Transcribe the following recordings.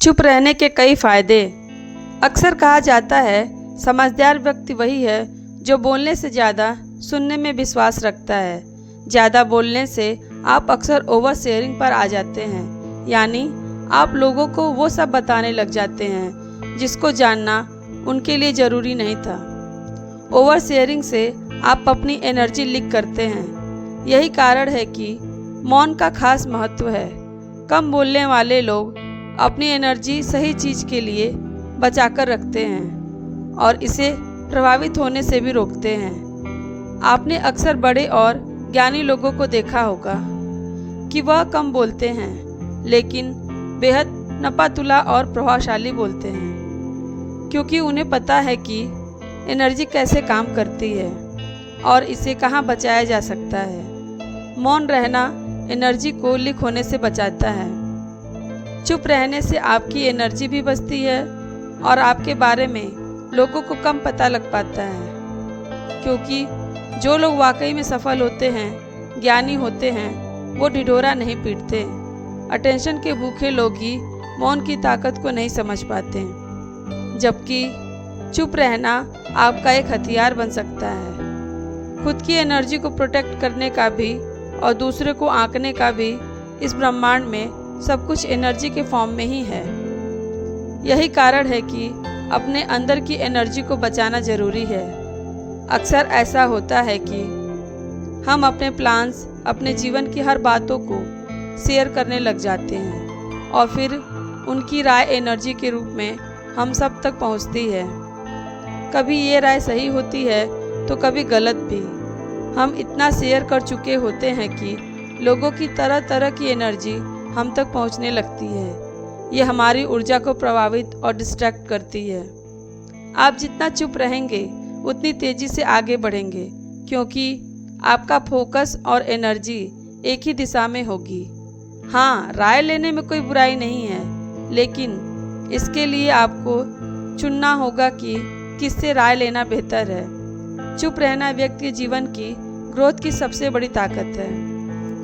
चुप रहने के कई फायदे। अक्सर कहा जाता है समझदार व्यक्ति वही है जो बोलने से ज़्यादा सुनने में विश्वास रखता है। ज़्यादा बोलने से आप अक्सर ओवर शेयरिंग पर आ जाते हैं, यानी आप लोगों को वो सब बताने लग जाते हैं जिसको जानना उनके लिए ज़रूरी नहीं था। ओवर शेयरिंग से आप अपनी एनर्जी लीक करते हैं। यही कारण है कि मौन का खास महत्व है। कम बोलने वाले लोग अपनी एनर्जी सही चीज़ के लिए बचाकर रखते हैं और इसे प्रभावित होने से भी रोकते हैं। आपने अक्सर बड़े और ज्ञानी लोगों को देखा होगा कि वह कम बोलते हैं लेकिन बेहद नपातुला और प्रभावशाली बोलते हैं, क्योंकि उन्हें पता है कि एनर्जी कैसे काम करती है और इसे कहाँ बचाया जा सकता है। मौन रहना एनर्जी को लीक होने से बचाता है। चुप रहने से आपकी एनर्जी भी बचती है और आपके बारे में लोगों को कम पता लग पाता है, क्योंकि जो लोग वाकई में सफल होते हैं, ज्ञानी होते हैं, वो ढिढोरा नहीं पीटते। अटेंशन के भूखे लोग ही मौन की ताकत को नहीं समझ पाते, जबकि चुप रहना आपका एक हथियार बन सकता है। खुद की एनर्जी को प्रोटेक्ट करने का भी और दूसरे को आंकने का भी इस ब्रह्मांड में सब कुछ एनर्जी के फॉर्म में ही है। यही कारण है कि अपने अंदर की एनर्जी को बचाना जरूरी है। अक्सर ऐसा होता है कि हम अपने प्लान्स, अपने जीवन की हर बातों को शेयर करने लग जाते हैं और फिर उनकी राय एनर्जी के रूप में हम सब तक पहुंचती है। कभी ये राय सही होती है तो कभी गलत भी। हम इतना शेयर कर चुके होते हैं कि लोगों की तरह तरह की एनर्जी हम तक पहुंचने लगती है। ये हमारी ऊर्जा को प्रभावित और डिस्ट्रैक्ट करती है। आप जितना चुप रहेंगे उतनी तेजी से आगे बढ़ेंगे, क्योंकि आपका फोकस और एनर्जी एक ही दिशा में होगी। हाँ, राय लेने में कोई बुराई नहीं है, लेकिन इसके लिए आपको चुनना होगा कि किससे राय लेना बेहतर है। चुप रहना व्यक्ति के जीवन की ग्रोथ की सबसे बड़ी ताकत है,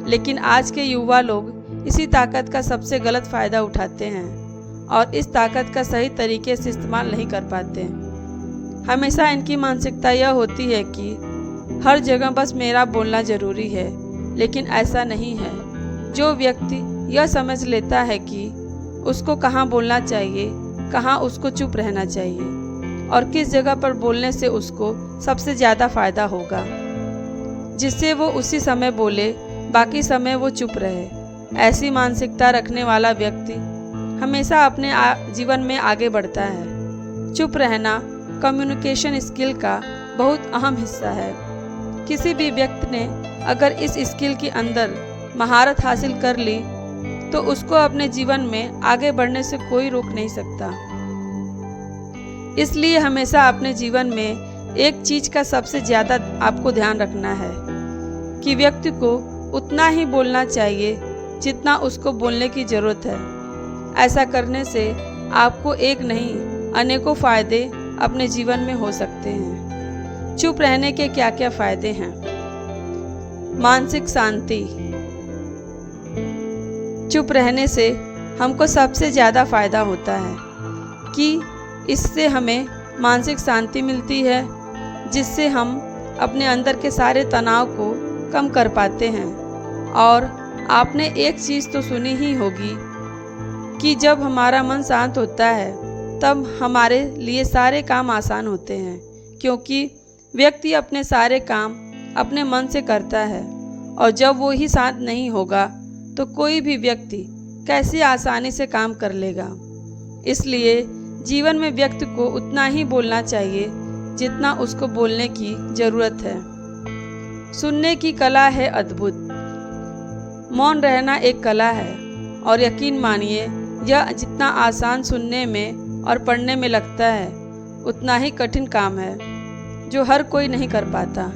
लेकिन आज के युवा लोग इसी ताकत का सबसे गलत फ़ायदा उठाते हैं और इस ताकत का सही तरीके से इस्तेमाल नहीं कर पाते। हमेशा इनकी मानसिकता यह होती है कि हर जगह बस मेरा बोलना ज़रूरी है, लेकिन ऐसा नहीं है। जो व्यक्ति यह समझ लेता है कि उसको कहाँ बोलना चाहिए, कहाँ उसको चुप रहना चाहिए और किस जगह पर बोलने से उसको सबसे ज़्यादा फ़ायदा होगा, जिससे वो उसी समय बोले, बाकी समय वो चुप रहे। ऐसी मानसिकता रखने वाला व्यक्ति हमेशा अपने जीवन में आगे बढ़ता है। चुप रहना कम्युनिकेशन स्किल का बहुत अहम हिस्सा है। किसी भी व्यक्ति ने अगर इस स्किल के अंदर महारत हासिल कर ली तो उसको अपने जीवन में आगे बढ़ने से कोई रोक नहीं सकता। इसलिए हमेशा अपने जीवन में एक चीज़ का सबसे ज़्यादा आपको ध्यान रखना है कि व्यक्ति को उतना ही बोलना चाहिए जितना उसको बोलने की ज़रूरत है। ऐसा करने से आपको एक नहीं अनेकों फ़ायदे अपने जीवन में हो सकते हैं। चुप रहने के क्या क्या फ़ायदे हैं? मानसिक शांति। चुप रहने से हमको सबसे ज़्यादा फ़ायदा होता है कि इससे हमें मानसिक शांति मिलती है, जिससे हम अपने अंदर के सारे तनाव को कम कर पाते हैं। और आपने एक चीज़ तो सुनी ही होगी कि जब हमारा मन शांत होता है तब हमारे लिए सारे काम आसान होते हैं, क्योंकि व्यक्ति अपने सारे काम अपने मन से करता है और जब वो ही शांत नहीं होगा तो कोई भी व्यक्ति कैसे आसानी से काम कर लेगा। इसलिए जीवन में व्यक्ति को उतना ही बोलना चाहिए जितना उसको बोलने की ज़रूरत है। सुनने की कला है अद्भुत। मौन रहना एक कला है और यकीन मानिए यह जितना आसान सुनने में और पढ़ने में लगता है उतना ही कठिन काम है जो हर कोई नहीं कर पाता।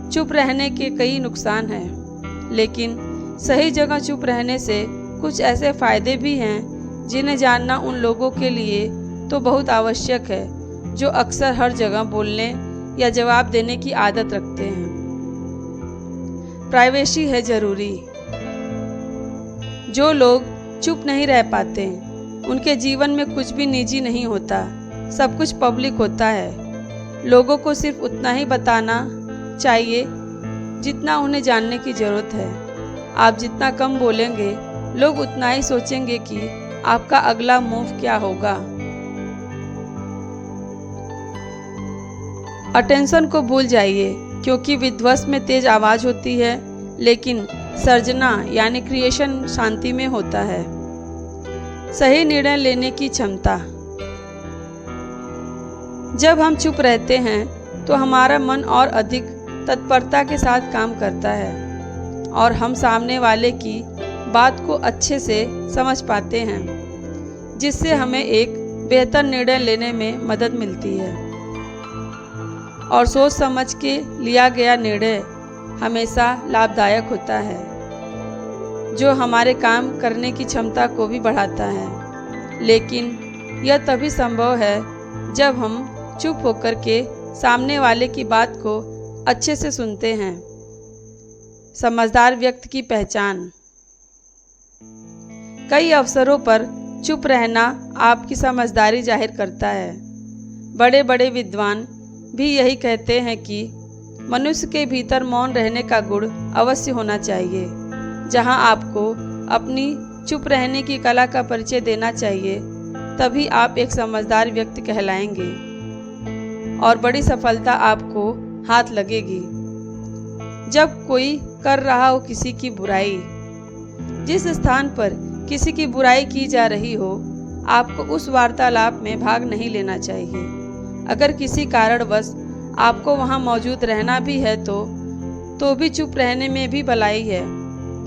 चुप रहने के कई नुकसान हैं, लेकिन सही जगह चुप रहने से कुछ ऐसे फ़ायदे भी हैं जिन्हें जानना उन लोगों के लिए तो बहुत आवश्यक है जो अक्सर हर जगह बोलने या जवाब देने की आदत रखते हैं। प्राइवेसी है ज़रूरी। जो लोग चुप नहीं रह पाते उनके जीवन में कुछ भी निजी नहीं होता, सब कुछ पब्लिक होता है। लोगों को सिर्फ उतना ही बताना चाहिए जितना उन्हें जानने की ज़रूरत है। आप जितना कम बोलेंगे, लोग उतना ही सोचेंगे कि आपका अगला मूव क्या होगा। अटेंशन को भूल जाइए, क्योंकि विध्वंस में तेज आवाज़ होती है, लेकिन सर्जना यानी क्रिएशन शांति में होता है। सही निर्णय लेने की क्षमता। जब हम चुप रहते हैं तो हमारा मन और अधिक तत्परता के साथ काम करता है और हम सामने वाले की बात को अच्छे से समझ पाते हैं, जिससे हमें एक बेहतर निर्णय लेने में मदद मिलती है। और सोच समझ के लिया गया निर्णय हमेशा लाभदायक होता है, जो हमारे काम करने की क्षमता को भी बढ़ाता है। लेकिन यह तभी संभव है जब हम चुप होकर के सामने वाले की बात को अच्छे से सुनते हैं। समझदार व्यक्ति की पहचान। कई अवसरों पर चुप रहना आपकी समझदारी जाहिर करता है। बड़े बड़े विद्वान भी यही कहते हैं कि मनुष्य के भीतर मौन रहने का गुण अवश्य होना चाहिए। जहां आपको अपनी चुप रहने की कला का परिचय देना चाहिए, तभी आप एक समझदार व्यक्ति कहलाएंगे और बड़ी सफलता आपको हाथ लगेगी। जब कोई कर रहा हो किसी की बुराई, जिस स्थान पर किसी की बुराई की जा रही हो, आपको उस वार्तालाप में भाग नहीं लेना चाहिए। अगर किसी कारणवश आपको वहां मौजूद रहना भी है तो भी चुप रहने में भी भलाई है।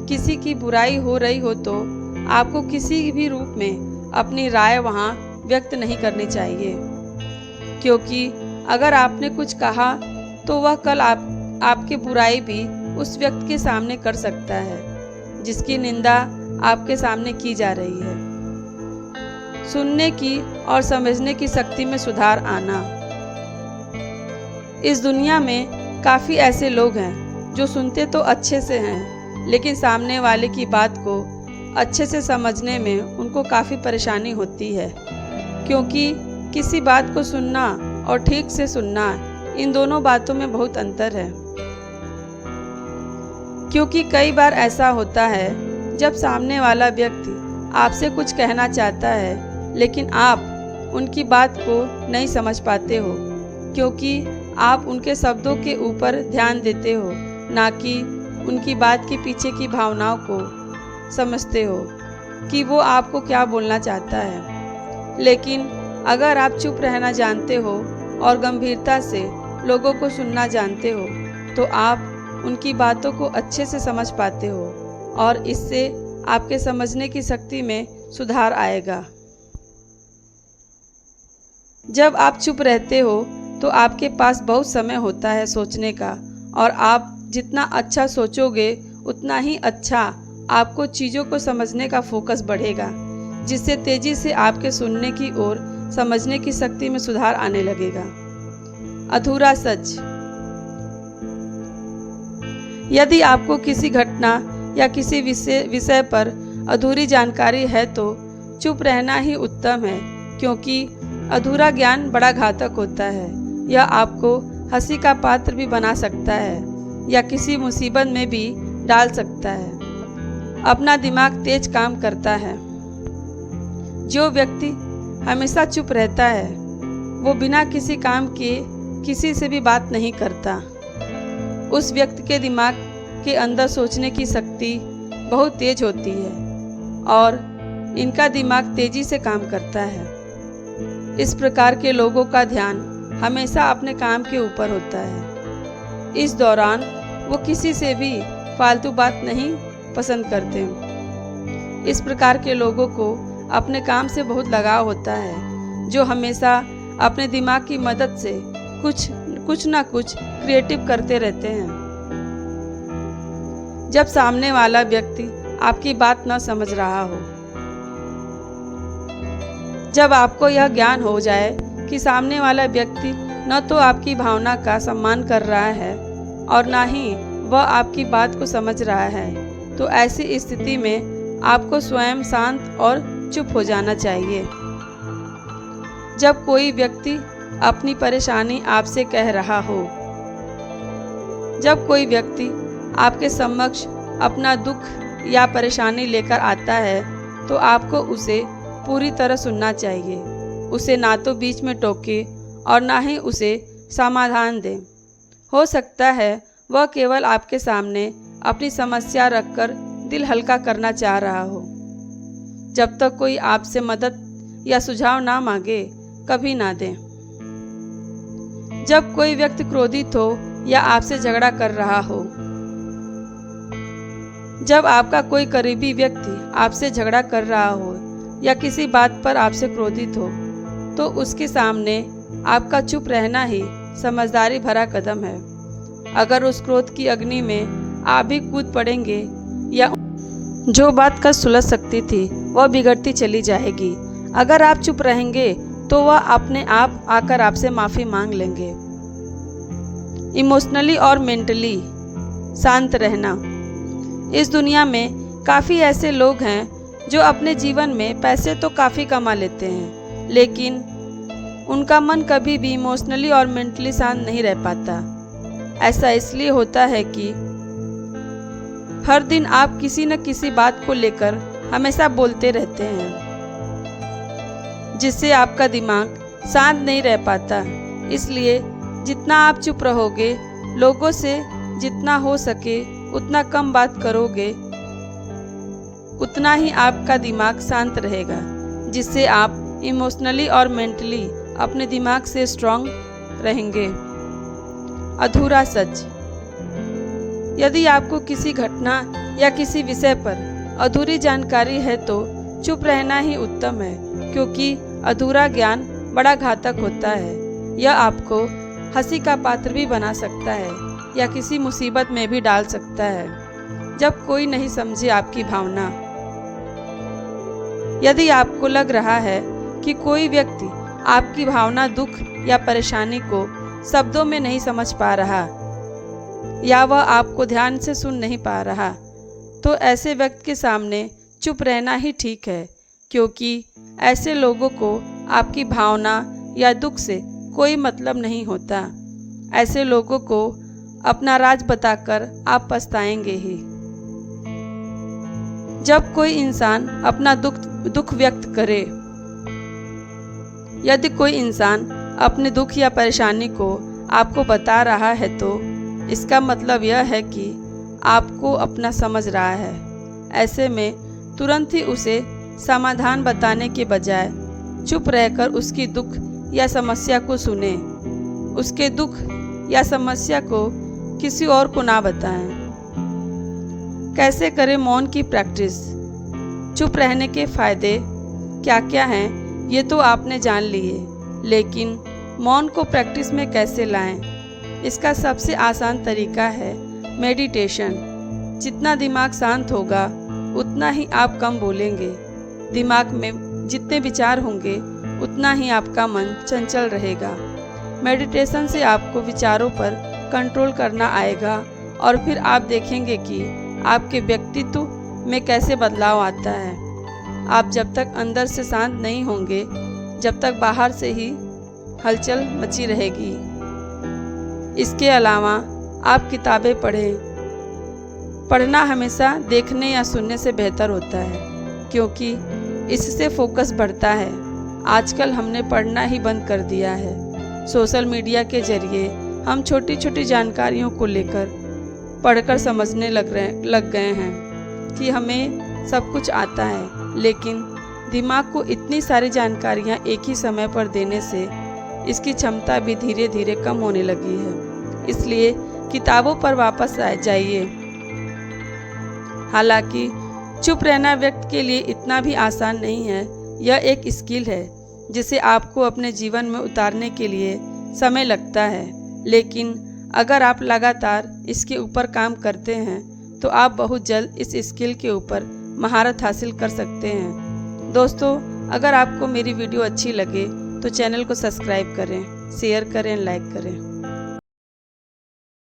किसी की बुराई हो रही हो तो आपको किसी भी रूप में अपनी राय वहां व्यक्त नहीं करनी चाहिए, क्योंकि अगर आपने कुछ कहा तो वह कल आपकी बुराई भी उस व्यक्ति के सामने कर सकता है जिसकी निंदा आपके सामने की जा रही है। सुनने की और समझने की शक्ति में सुधार आना। इस दुनिया में काफ़ी ऐसे लोग हैं जो सुनते तो अच्छे से हैं, लेकिन सामने वाले की बात को अच्छे से समझने में उनको काफ़ी परेशानी होती है, क्योंकि किसी बात को सुनना और ठीक से सुनना, इन दोनों बातों में बहुत अंतर है। क्योंकि कई बार ऐसा होता है जब सामने वाला व्यक्ति आपसे कुछ कहना चाहता है, लेकिन आप उनकी बात को नहीं समझ पाते हो, क्योंकि आप उनके शब्दों के ऊपर ध्यान देते हो, ना कि उनकी बात के पीछे की भावनाओं को समझते हो कि वो आपको क्या बोलना चाहता है। लेकिन अगर आप चुप रहना जानते हो और गंभीरता से लोगों को सुनना जानते हो, तो आप उनकी बातों को अच्छे से समझ पाते हो और इससे आपके समझने की शक्ति में सुधार आएगा। जब आप चुप रहते हो तो आपके पास बहुत समय होता है सोचने का, और आप जितना अच्छा सोचोगे उतना ही अच्छा आपको चीज़ों को समझने का फोकस बढ़ेगा, जिससे तेजी से आपके सुनने की ओर समझने की शक्ति में सुधार आने लगेगा। अधूरा सच। यदि आपको किसी घटना या किसी विषय पर अधूरी जानकारी है तो चुप रहना ही उत्तम है, क्योंकि अधूरा ज्ञान बड़ा घातक होता है। यह आपको हंसी का पात्र भी बना सकता है या किसी मुसीबत में भी डाल सकता है। अपना दिमाग तेज काम करता है। जो व्यक्ति हमेशा चुप रहता है वो बिना किसी काम के किसी से भी बात नहीं करता। उस व्यक्ति के दिमाग के अंदर सोचने की शक्ति बहुत तेज होती है और इनका दिमाग तेजी से काम करता है। इस प्रकार के लोगों का ध्यान हमेशा अपने काम के ऊपर होता है। इस दौरान वो किसी से भी फालतू बात नहीं पसंद करते। इस प्रकार के लोगों को अपने काम से बहुत लगाव होता है, जो हमेशा अपने दिमाग की मदद से कुछ ना कुछ क्रिएटिव करते रहते हैं। जब सामने वाला व्यक्ति आपकी बात न समझ रहा हो, जब आपको यह ज्ञान हो जाए कि सामने वाला व्यक्ति न तो आपकी भावना का सम्मान कर रहा है और ना ही वह आपकी बात को समझ रहा है, तो ऐसी स्थिति में आपको स्वयं शांत और चुप हो जाना चाहिए। जब कोई व्यक्ति अपनी परेशानी आपसे कह रहा हो, जब कोई व्यक्ति आपके समक्ष अपना दुख या परेशानी लेकर आता है तो आपको उसे पूरी तरह सुनना चाहिए। उसे ना तो बीच में टोके और ना ही उसे समाधान दें। हो सकता है वह केवल आपके सामने अपनी समस्या रखकर दिल हल्का करना चाह रहा हो। जब तक कोई आपसे मदद या सुझाव ना मांगे, कभी ना दें। जब कोई व्यक्ति क्रोधित हो या आपसे झगड़ा कर रहा हो, जब आपका कोई करीबी व्यक्ति आपसे झगड़ा कर रहा हो या किसी बात पर आपसे क्रोधित हो, तो उसके सामने आपका चुप रहना ही समझदारी भरा कदम है। अगर उस क्रोध की अग्नि में आप भी कूद पड़ेंगे या जो बात कर सुलझ सकती थी वह बिगड़ती चली जाएगी। अगर आप चुप रहेंगे तो वह अपने आप आकर आपसे माफ़ी मांग लेंगे। इमोशनली और मेंटली शांत रहना। इस दुनिया में काफ़ी ऐसे लोग हैं जो अपने जीवन में पैसे तो काफ़ी कमा लेते हैं, लेकिन उनका मन कभी भी इमोशनली और मेंटली शांत नहीं रह पाता। ऐसा इसलिए होता है कि हर दिन आप किसी न किसी बात को लेकर हमेशा बोलते रहते हैं, जिससे आपका दिमाग शांत नहीं रह पाता। इसलिए जितना आप चुप रहोगे, लोगों से जितना हो सके उतना कम बात करोगे, उतना ही आपका दिमाग शांत रहेगा, जिससे आप इमोशनली और मेंटली अपने दिमाग से स्ट्रांग रहेंगे। अधूरा सच। यदि आपको किसी घटना या किसी विषय पर अधूरी जानकारी है तो चुप रहना ही उत्तम है, क्योंकि अधूरा ज्ञान बड़ा घातक होता है। यह आपको हंसी का पात्र भी बना सकता है या किसी मुसीबत में भी डाल सकता है। जब कोई नहीं समझे आपकी भावना। यदि आपको लग रहा है कि कोई व्यक्ति आपकी भावना, दुख या परेशानी को शब्दों में नहीं समझ पा रहा या वह आपको ध्यान से सुन नहीं पा रहा, तो ऐसे व्यक्ति के सामने चुप रहना ही ठीक है, क्योंकि ऐसे लोगों को आपकी भावना या दुख से कोई मतलब नहीं होता। ऐसे लोगों को अपना राज बताकर आप पछताएंगे ही। जब कोई इंसान अपना दुख व्यक्त करे। यदि कोई इंसान अपने दुख या परेशानी को आपको बता रहा है तो इसका मतलब यह है कि आपको अपना समझ रहा है। ऐसे में तुरंत ही उसे समाधान बताने के बजाय चुप रहकर उसकी दुख या समस्या को सुने। उसके दुख या समस्या को किसी और को ना बताएं। कैसे करें मौन की प्रैक्टिस। चुप रहने के फायदे क्या क्या हैं ये तो आपने जान लिए, लेकिन मौन को प्रैक्टिस में कैसे लाएं? इसका सबसे आसान तरीका है मेडिटेशन। जितना दिमाग शांत होगा उतना ही आप कम बोलेंगे। दिमाग में जितने विचार होंगे उतना ही आपका मन चंचल रहेगा। मेडिटेशन से आपको विचारों पर कंट्रोल करना आएगा और फिर आप देखेंगे कि आपके व्यक्तित्व में कैसे बदलाव आता है। आप जब तक अंदर से शांत नहीं होंगे, जब तक बाहर से ही हलचल मची रहेगी। इसके अलावा आप किताबें पढ़ें। पढ़ना हमेशा देखने या सुनने से बेहतर होता है, क्योंकि इससे फोकस बढ़ता है। आजकल हमने पढ़ना ही बंद कर दिया है। सोशल मीडिया के जरिए हम छोटी छोटी जानकारियों को लेकर पढ़कर समझने लग गए हैं कि हमें सब कुछ आता है, लेकिन दिमाग को इतनी सारी जानकारियाँ एक ही समय पर देने से इसकी क्षमता भी धीरे धीरे कम होने लगी है। इसलिए किताबों पर वापस आ जाइए। हालांकि चुप रहना व्यक्ति के लिए इतना भी आसान नहीं है। यह एक स्किल है जिसे आपको अपने जीवन में उतारने के लिए समय लगता है, लेकिन अगर आप लगातार इसके ऊपर काम करते हैं तो आप बहुत जल्द इस स्किल के ऊपर महारत हासिल कर सकते हैं। दोस्तों, अगर आपको मेरी वीडियो अच्छी लगे तो चैनल को सब्सक्राइब करें, शेयर करें, लाइक करें।